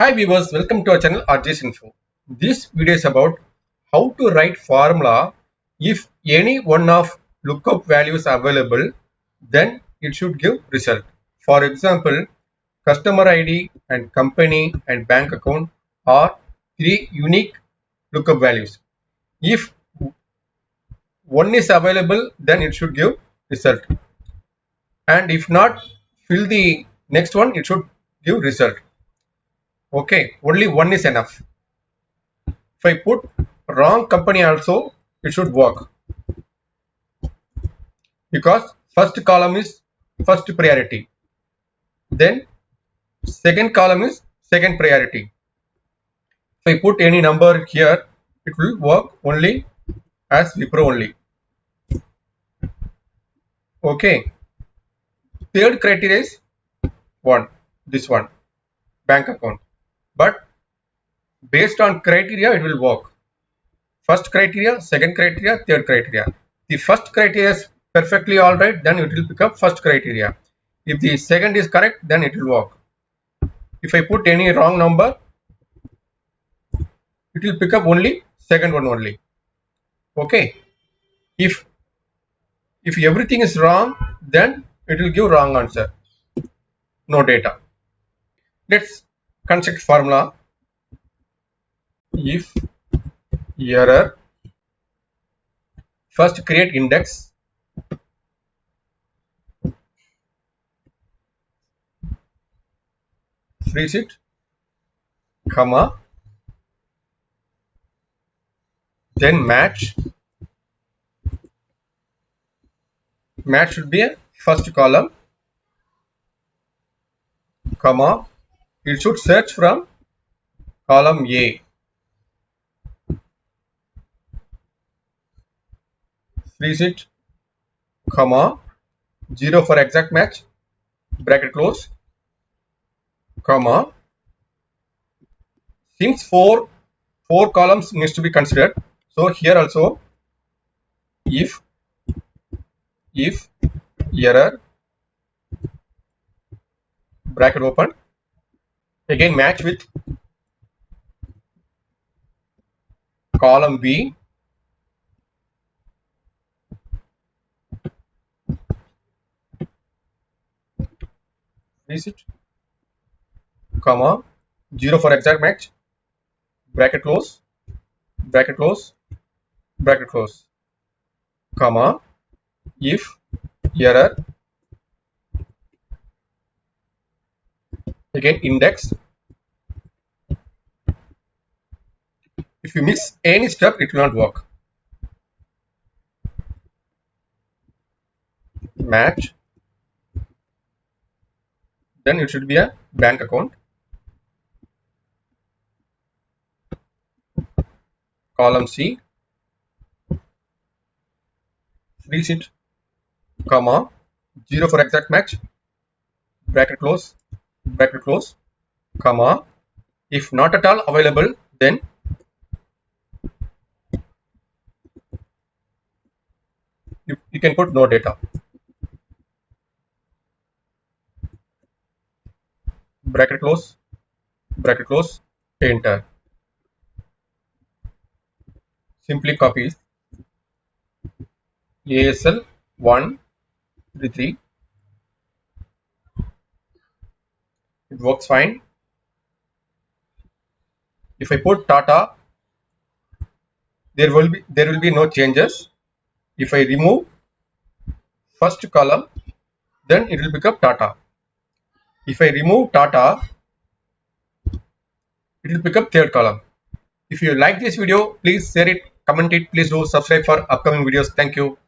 Hi viewers, welcome to our channel RJ's Info. This video is about how to write formula if any one of lookup values available, then it should give result. For example, customer ID and company and bank account are three unique lookup values. If one is available, then it should give result. And if not, fill the next one, it should give result. Okay, only one is enough. If I put wrong company also, it should work because first column is first priority, then second column is second priority. If I put any number here, it will work only as Wipro only. Okay, third criteria is this one, bank account, but based on criteria it will work. First criteria, second criteria, third criteria. The first criteria is perfectly alright, then it will pick up first criteria. If the second is correct, then it will work. If I put any wrong number, it will pick up only second one only. Okay. If everything is wrong, then it will give wrong answer. No data. Let's construct formula. If error, first create index, freeze it, comma, then match should be a first column, comma, it should search from column A, freeze it, comma, 0 for exact match, bracket close, comma, since four columns needs to be considered, so here also if error, bracket open, again match with column B, freeze it, comma, 0 for exact match, bracket close, bracket close, bracket close, comma, if error, again index. If you miss any step, it will not work. Match, then it should be a bank account, column C, freeze it, comma, 0 for exact match, bracket close, comma, if not at all available, then you can put no data, bracket close, enter. Simply copy ASL 133. It works fine. If I put Tata, there will be no changes. If I remove first column, then it will become Tata. If I remove Tata, it will pick up third column. If you like this video, please share it, comment it, please do subscribe for upcoming videos. Thank you.